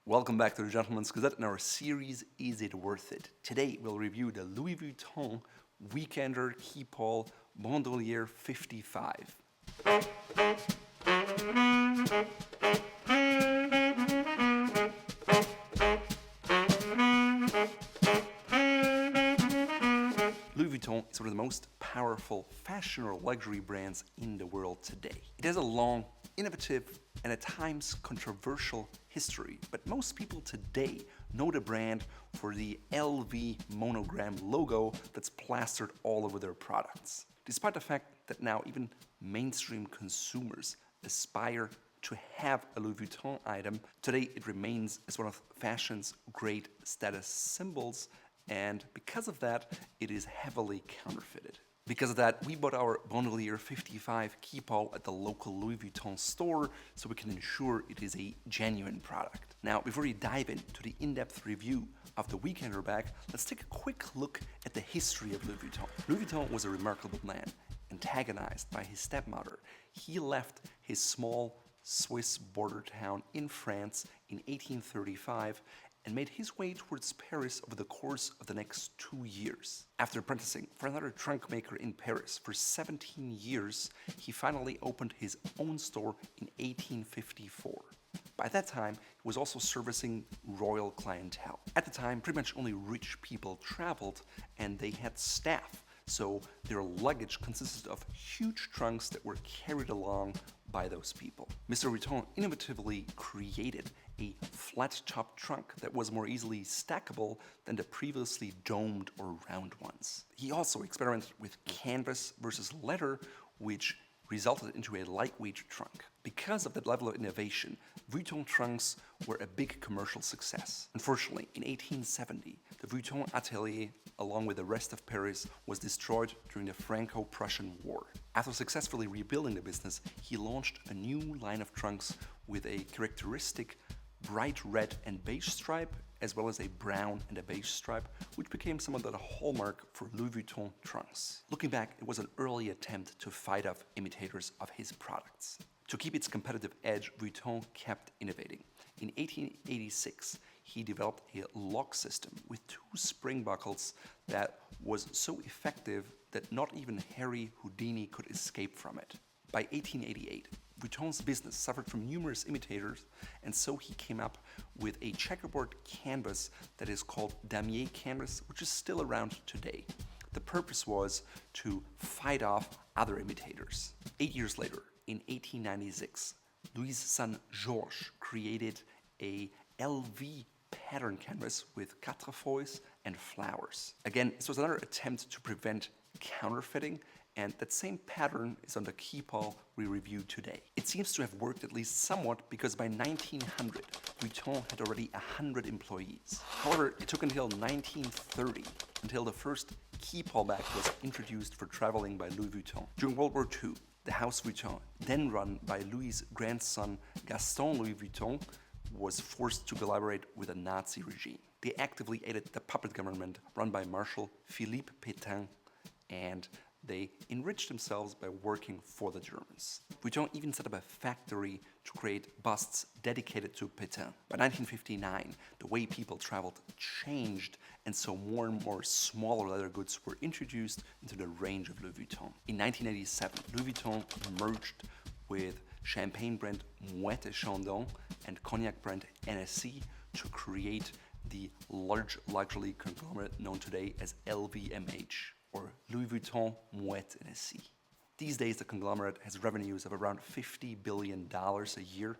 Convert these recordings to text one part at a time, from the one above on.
Welcome back to the Gentleman's Gazette in our series, Is It Worth It? Today we'll review the Louis Vuitton Weekender Keepall BANDOULIÈRE 55. Louis Vuitton is one of the most powerful fashion or luxury brands in the world today. It has a long, innovative, and at times controversial history, but most people today know the brand for the LV monogram logo that's plastered all over their products. Despite the fact that now even mainstream consumers aspire to have a Louis Vuitton item, today it remains as one of fashion's great status symbols, and because of that, it is heavily counterfeited. Because of that, we bought our BANDOULIÈRE 55 Keepall at the local Louis Vuitton store so we can ensure it is a genuine product. Now, before we dive into the in-depth review of the Weekender bag, let's take a quick look at the history of Louis Vuitton. Louis Vuitton was a remarkable man, antagonized by his stepmother. He left his small Swiss border town in France in 1835 and made his way towards Paris over the course of the next 2 years. After apprenticing for another trunk maker in Paris for 17 years, he finally opened his own store in 1854. By that time, he was also servicing royal clientele. At the time, pretty much only rich people traveled, and they had staff, so their luggage consisted of huge trunks that were carried along by those people. Mr. Vuitton innovatively created a flat-top trunk that was more easily stackable than the previously domed or round ones. He also experimented with canvas versus leather, which resulted into a lightweight trunk. Because of that level of innovation, Vuitton trunks were a big commercial success. Unfortunately, in 1870, the Vuitton atelier, along with the rest of Paris, was destroyed during the Franco-Prussian War. After successfully rebuilding the business, he launched a new line of trunks with a characteristic bright red and beige stripe, as well as a brown and a beige stripe, which became somewhat of a hallmark for Louis Vuitton trunks. Looking back, it was an early attempt to fight off imitators of his products. To keep its competitive edge, Vuitton kept innovating. In 1886, he developed a lock system with 2 spring buckles that was so effective that not even Harry Houdini could escape from it. By 1888, Vuitton's business suffered from numerous imitators, and so he came up with a checkerboard canvas that is called damier canvas, which is still around today. The purpose was to fight off other imitators. 8 years later, in 1896, Louis' son Georges created a LV pattern canvas with quatrefoils and flowers. Again, this was another attempt to prevent counterfeiting, and that same pattern is on the Keepall we reviewed today. It seems to have worked at least somewhat because by 1900, Vuitton had already 100 employees. However, it took until 1930 until the first Keepall bag was introduced for traveling by Louis Vuitton. During World War II, the House Vuitton, then run by Louis' grandson Gaston Louis Vuitton, was forced to collaborate with a Nazi regime. They actively aided the puppet government run by Marshal Philippe Pétain, and they enriched themselves by working for the Germans. Vuitton even set up a factory to create busts dedicated to Pétain. By 1959, the way people traveled changed, and so more and more smaller leather goods were introduced into the range of Louis Vuitton. In 1987, Louis Vuitton merged with champagne brand Moët & Chandon and cognac brand NSC to create the large luxury conglomerate known today as LVMH, or Louis Vuitton Moët NSC. These days, the conglomerate has revenues of around $50 billion a year,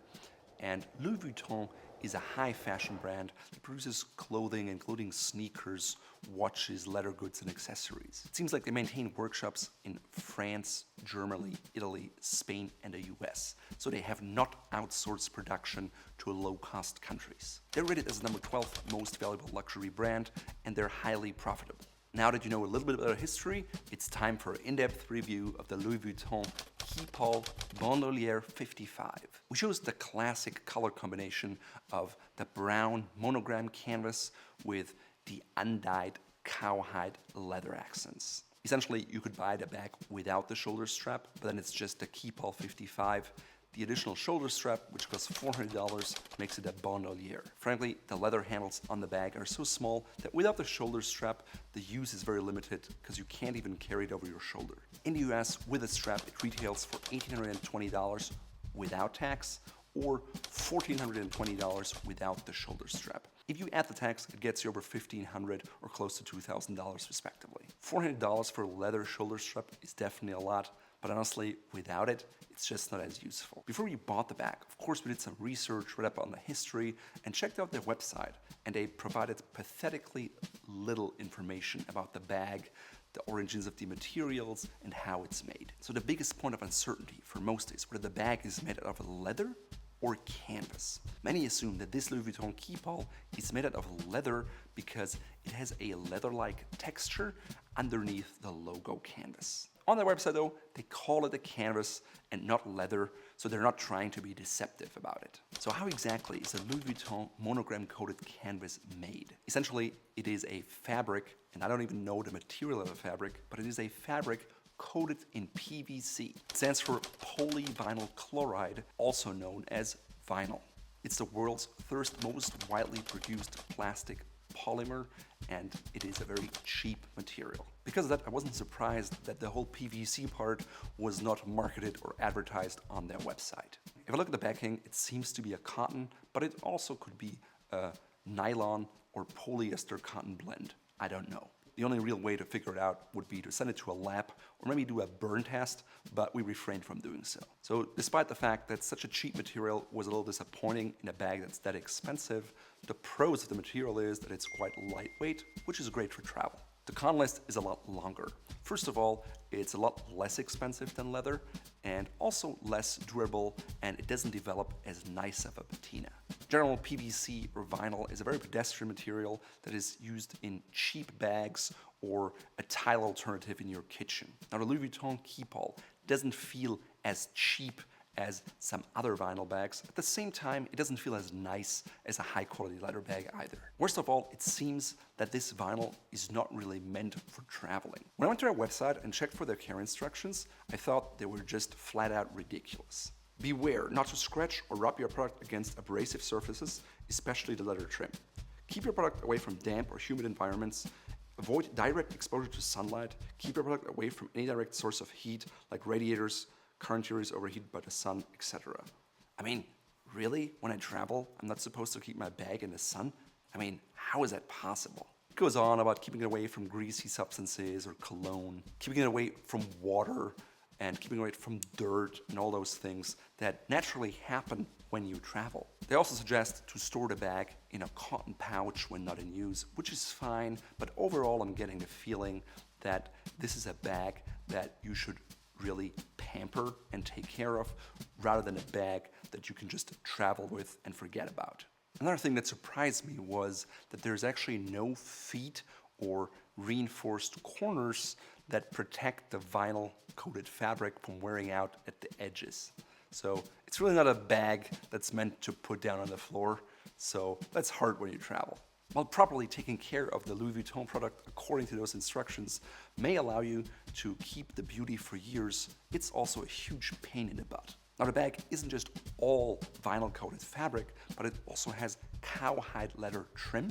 and Louis Vuitton is a high fashion brand that produces clothing, including sneakers, watches, leather goods, and accessories. It seems like they maintain workshops in France, Germany, Italy, Spain, and the US, so they have not outsourced production to low-cost countries. They're rated as the number 12th most valuable luxury brand, and they're highly profitable. Now that you know a little bit about our history, it's time for an in-depth review of the Louis Vuitton Keepall BANDOULIÈRE 55. We chose the classic color combination of the brown monogram canvas with the undyed cowhide leather accents. Essentially, you could buy the bag without the shoulder strap, but then it's just the Keepall 55. The additional shoulder strap, which costs $400, makes it a bandoulière. Frankly, the leather handles on the bag are so small that without the shoulder strap, the use is very limited because you can't even carry it over your shoulder. In the US, with a strap, it retails for $1,820 without tax, or $1,420 without the shoulder strap. If you add the tax, it gets you over $1,500 or close to $2,000 respectively. $400 for a leather shoulder strap is definitely a lot, but honestly, without it, it's just not as useful. Before we bought the bag, of course we did some research, read up on the history, and checked out their website, and they provided pathetically little information about the bag, the origins of the materials, and how it's made. So the biggest point of uncertainty for most is whether the bag is made out of leather or canvas. Many assume that this Louis Vuitton Keepall is made out of leather because it has a leather-like texture underneath the logo canvas. On their website though, they call it a canvas and not leather, so they're not trying to be deceptive about it. So how exactly is a Louis Vuitton monogram coated canvas made? Essentially, it is a fabric, and I don't even know the material of a fabric, but it is a fabric coated in PVC. It stands for polyvinyl chloride, also known as vinyl. It's the world's first most widely produced plastic polymer, and it is a very cheap material. Because of that, I wasn't surprised that the whole PVC part was not marketed or advertised on their website. If I look at the backing, it seems to be a cotton, but it also could be a nylon or polyester-cotton blend. I don't know. The only real way to figure it out would be to send it to a lab or maybe do a burn test, but we refrained from doing so. So despite the fact that such a cheap material was a little disappointing in a bag that's that expensive, the pros of the material is that it's quite lightweight, which is great for travel. The con list is a lot longer. First of all, it's a lot less expensive than leather and also less durable, and it doesn't develop as nice of a patina. General PVC or vinyl is a very pedestrian material that is used in cheap bags or a tile alternative in your kitchen. Now the Louis Vuitton Keepall doesn't feel as cheap as some other vinyl bags. At the same time, it doesn't feel as nice as a high-quality leather bag either. Worst of all, it seems that this vinyl is not really meant for traveling. When I went to their website and checked for their care instructions, I thought they were just flat out ridiculous. Beware not to scratch or rub your product against abrasive surfaces, especially the leather trim. Keep your product away from damp or humid environments. Avoid direct exposure to sunlight. Keep your product away from any direct source of heat, like radiators, car interiors overheated by the sun, etc. I mean, really? When I travel, I'm not supposed to keep my bag in the sun? I mean, how is that possible? It goes on about keeping it away from greasy substances or cologne, keeping it away from water, and keeping away from dirt and all those things that naturally happen when you travel. They also suggest to store the bag in a cotton pouch when not in use, which is fine, but overall I'm getting the feeling that this is a bag that you should really pamper and take care of, rather than a bag that you can just travel with and forget about. Another thing that surprised me was that there's actually no feet or reinforced corners that protect the vinyl coated fabric from wearing out at the edges. So it's really not a bag that's meant to put down on the floor, so that's hard when you travel. While properly taking care of the Louis Vuitton product according to those instructions may allow you to keep the beauty for years, it's also a huge pain in the butt. Now the bag isn't just all vinyl coated fabric, but it also has cowhide leather trim,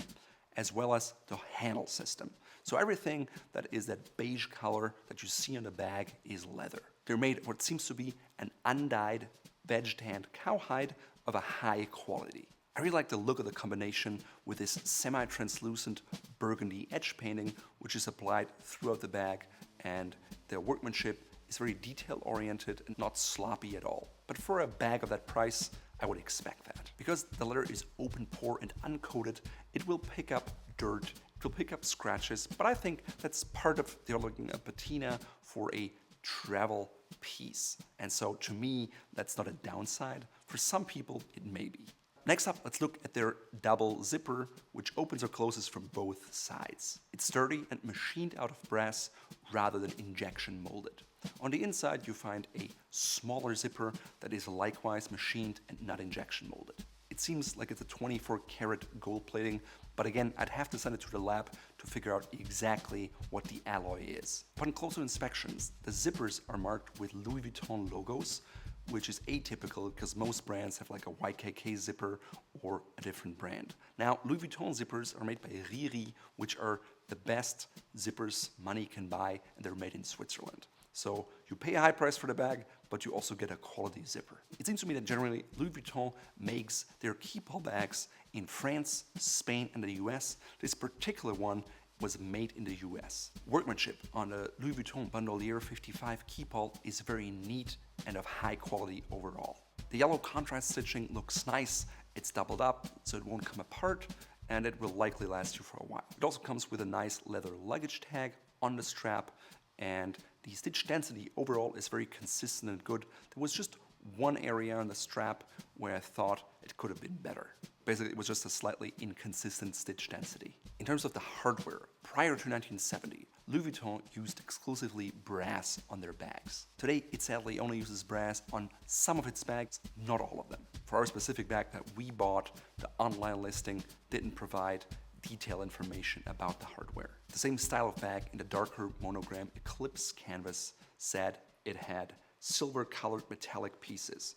as well as the handle system. So everything that is that beige color that you see on the bag is leather. They're made of what seems to be an undyed, veg-tanned cowhide of a high quality. I really like the look of the combination with this semi-translucent burgundy edge painting, which is applied throughout the bag, and the workmanship is very detail-oriented and not sloppy at all. But for a bag of that price, I would expect that. Because the leather is open pore and uncoated, it will pick up dirt, it will pick up scratches, but I think that's part of they're looking at patina for a travel piece. And so to me, that's not a downside. For some people, it may be. Next up, let's look at their double zipper, which opens or closes from both sides. It's sturdy and machined out of brass rather than injection molded. On the inside, you find a smaller zipper that is likewise machined and not injection molded. It seems like it's a 24-karat gold plating, but again, I'd have to send it to the lab to figure out exactly what the alloy is. Upon closer inspections, the zippers are marked with Louis Vuitton logos, which is atypical because most brands have like a YKK zipper or a different brand. Now, Louis Vuitton zippers are made by Riri, which are the best zippers money can buy, and they're made in Switzerland. So you pay a high price for the bag, but you also get a quality zipper. It seems to me that generally Louis Vuitton makes their Keepall bags in France, Spain, and the US. This particular one was made in the US. Workmanship on the Louis Vuitton BANDOULIÈRE 55 Keepall is very neat and of high quality overall. The yellow contrast stitching looks nice, it's doubled up so it won't come apart, and it will likely last you for a while. It also comes with a nice leather luggage tag on the strap, and the stitch density overall is very consistent and good. There was just one area on the strap where I thought it could have been better. Basically, it was just a slightly inconsistent stitch density. In terms of the hardware, prior to 1970, Louis Vuitton used exclusively brass on their bags. Today, it sadly only uses brass on some of its bags, not all of them. For our specific bag that we bought, the online listing didn't provide detailed information about the hardware. The same style of bag in the darker monogram Eclipse canvas said it had silver-colored metallic pieces,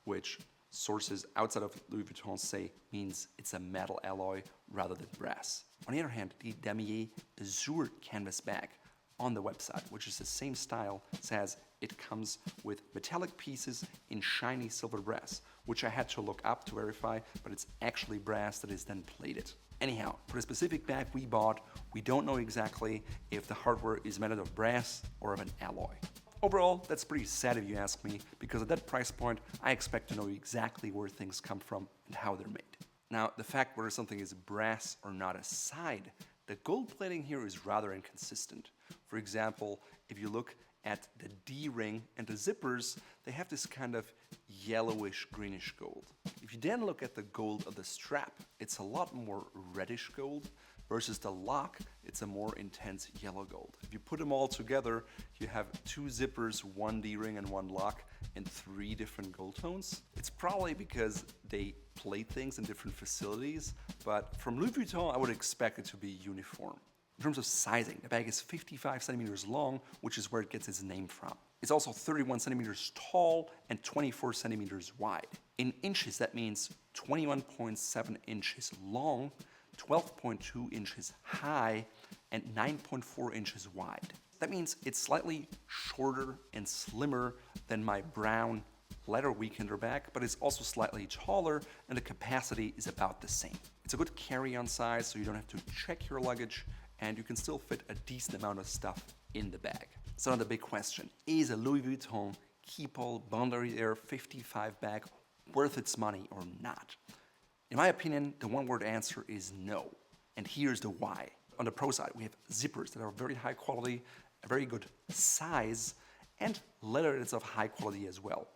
which sources outside of Louis Vuitton say means it's a metal alloy rather than brass. On the other hand, the Damier Azur canvas bag on the website, which is the same style, says it comes with metallic pieces in shiny silver brass, which I had to look up to verify, but it's actually brass that is then plated. Anyhow, for the specific bag we bought, we don't know exactly if the hardware is made out of brass or of an alloy. Overall, that's pretty sad if you ask me, because at that price point, I expect to know exactly where things come from and how they're made. Now, the fact whether something is brass or not aside, the gold plating here is rather inconsistent. For example, if you look at the D-ring and the zippers, they have this kind of yellowish greenish gold. If you then look at the gold of the strap, it's a lot more reddish gold, versus the lock, it's a more intense yellow gold. If you put them all together, you have two zippers, one D-ring and one lock, in 3 different gold tones. It's probably because they plate things in different facilities, but from Louis Vuitton, I would expect it to be uniform. In terms of sizing, the bag is 55 centimeters long, which is where it gets its name from. It's also 31 centimeters tall and 24 centimeters wide. In inches, that means 21.7 inches long, 12.2 inches high, and 9.4 inches wide. That means it's slightly shorter and slimmer than my brown leather weekender bag, but it's also slightly taller, and the capacity is about the same. It's a good carry-on size, so you don't have to check your luggage, and you can still fit a decent amount of stuff in the bag. So now the big question, is a Louis Vuitton Keepall BANDOULIÈRE 55 bag worth its money or not? In my opinion, the one-word answer is no, and here's the why. On the pro side, we have zippers that are very high quality, a very good size, and leather that's of high quality as well.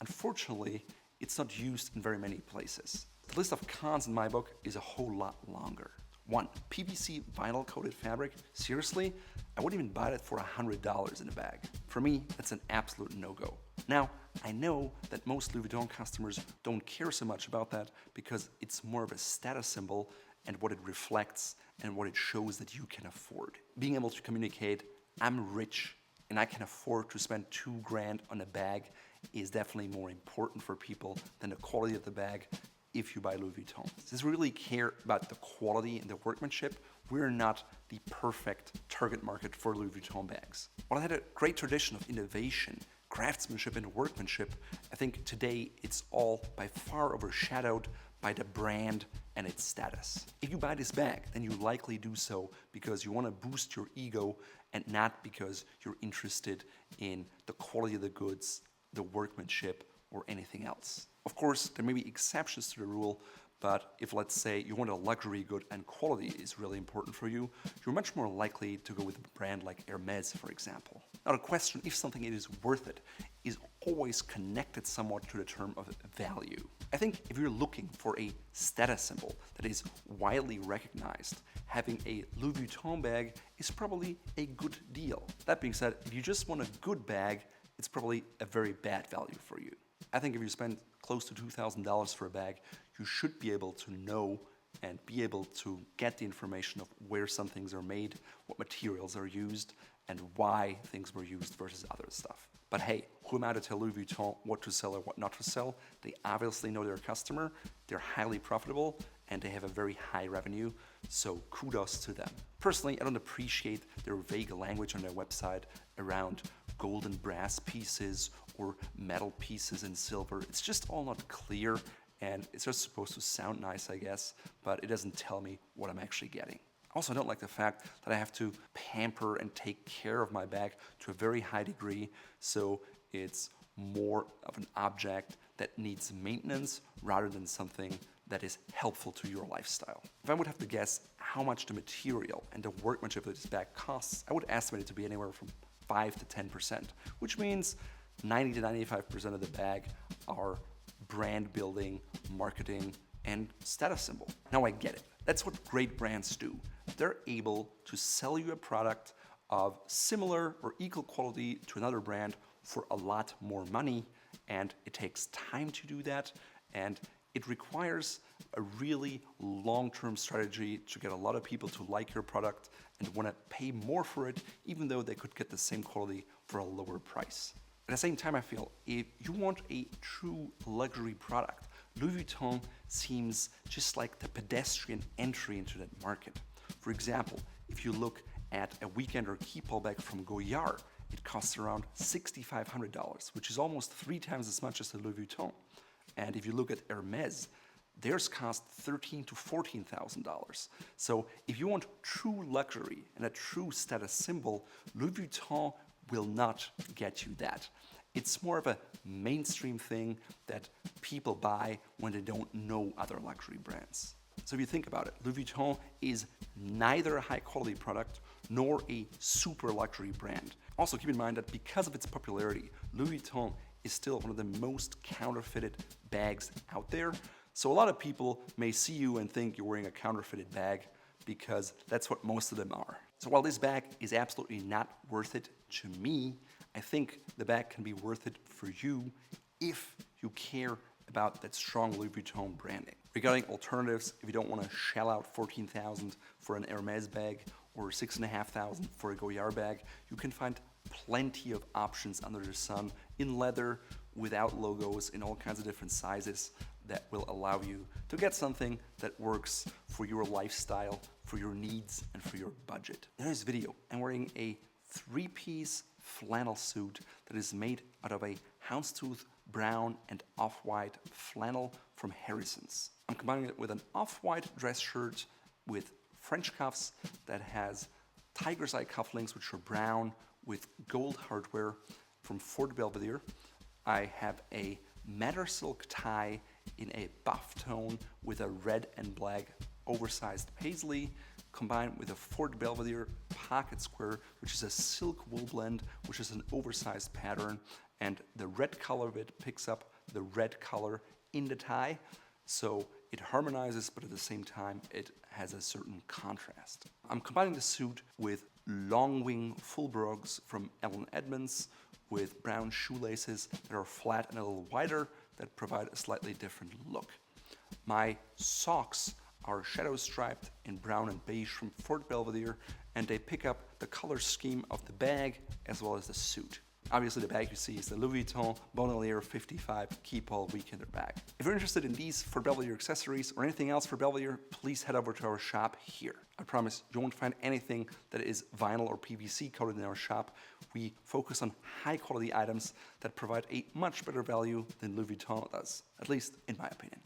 Unfortunately, it's not used in very many places. The list of cons in my book is a whole lot longer. 1. PVC vinyl coated fabric. Seriously? I wouldn't even buy that for $100 in a bag. For me, that's an absolute no-go. Now, I know that most Louis Vuitton customers don't care so much about that because it's more of a status symbol and what it reflects and what it shows that you can afford. Being able to communicate, I'm rich and I can afford to spend $2,000 on a bag is definitely more important for people than the quality of the bag if you buy Louis Vuitton. Since we really care about the quality and the workmanship, we're not the perfect target market for Louis Vuitton bags. While it had a great tradition of innovation, craftsmanship, and workmanship, I think today it's all by far overshadowed by the brand and its status. If you buy this bag, then you likely do so because you want to boost your ego and not because you're interested in the quality of the goods, the workmanship, or anything else. Of course, there may be exceptions to the rule, but if, let's say, you want a luxury good and quality is really important for you, you're much more likely to go with a brand like Hermès, for example. Now, the question if something is worth it is always connected somewhat to the term of value. I think if you're looking for a status symbol that is widely recognized, having a Louis Vuitton bag is probably a good deal. That being said, if you just want a good bag, it's probably a very bad value for you. I think if you spend close to $2,000 for a bag, you should be able to know and be able to get the information of where some things are made, what materials are used, and why things were used versus other stuff. But hey, who am I to tell Louis Vuitton what to sell or what not to sell? They obviously know their customer, they're highly profitable, and they have a very high revenue, so kudos to them. Personally, I don't appreciate their vague language on their website around gold and brass pieces or metal pieces and silver. It's just all not clear, and it's just supposed to sound nice, I guess, but it doesn't tell me what I'm actually getting. Also, I don't like the fact that I have to pamper and take care of my bag to a very high degree, so it's more of an object that needs maintenance rather than something that is helpful to your lifestyle. If I would have to guess how much the material and the workmanship of this bag costs, I would estimate it to be anywhere from 5 to 10%, which means 90 to 95% of the bag are brand building, marketing, and status symbol. Now I get it. That's what great brands do. They're able to sell you a product of similar or equal quality to another brand for a lot more money, and it takes time to do that, and it requires a really long-term strategy to get a lot of people to like your product and want to pay more for it, even though they could get the same quality for a lower price. At the same time, I feel if you want a true luxury product, Louis Vuitton seems just like the pedestrian entry into that market. For example, if you look at a weekend or Keepall bag from Goyard, it costs around $6,500, which is almost 3 times as much as the Louis Vuitton. And if you look at Hermes, theirs cost $13,000 to $14,000. So if you want true luxury and a true status symbol, Louis Vuitton will not get you that. It's more of a mainstream thing that people buy when they don't know other luxury brands. So if you think about it, Louis Vuitton is neither a high quality product nor a super luxury brand. Also keep in mind that because of its popularity, Louis Vuitton is still one of the most counterfeited bags out there. So a lot of people may see you and think you're wearing a counterfeited bag because that's what most of them are. So while this bag is absolutely not worth it to me, I think the bag can be worth it for you if you care about that strong Louis Vuitton branding. Regarding alternatives, if you don't want to shell out $14,000 for an Hermes bag or $6,500 for a Goyard bag, you can find plenty of options under the sun in leather, without logos, in all kinds of different sizes that will allow you to get something that works for your lifestyle, for your needs, and for your budget. In this video, I'm wearing a 3-piece flannel suit that is made out of a houndstooth brown and off-white flannel from Harrison's. I'm combining it with an off-white dress shirt with French cuffs that has tiger's eye cufflinks, which are brown, with gold hardware from Fort Belvedere. I have a madder silk tie in a buff tone with a red and black oversized paisley, combined with a Fort Belvedere pocket square, which is a silk wool blend, which is an oversized pattern, and the red color of it picks up the red color in the tie, so it harmonizes, but at the same time it has a certain contrast. I'm combining the suit with long wing full brogues from Ellen Edmonds with brown shoelaces that are flat and a little wider that provide a slightly different look. My socks are shadow striped in brown and beige from Fort Belvedere, and they pick up the color scheme of the bag as well as the suit. Obviously the bag you see is the Louis Vuitton BANDOULIÈRE 55 Keepall Weekender bag. If you're interested in these Fort Belvedere accessories or anything else for Belvedere, please head over to our shop here. I promise you won't find anything that is vinyl or PVC coated in our shop. We focus on high quality items that provide a much better value than Louis Vuitton does, at least in my opinion.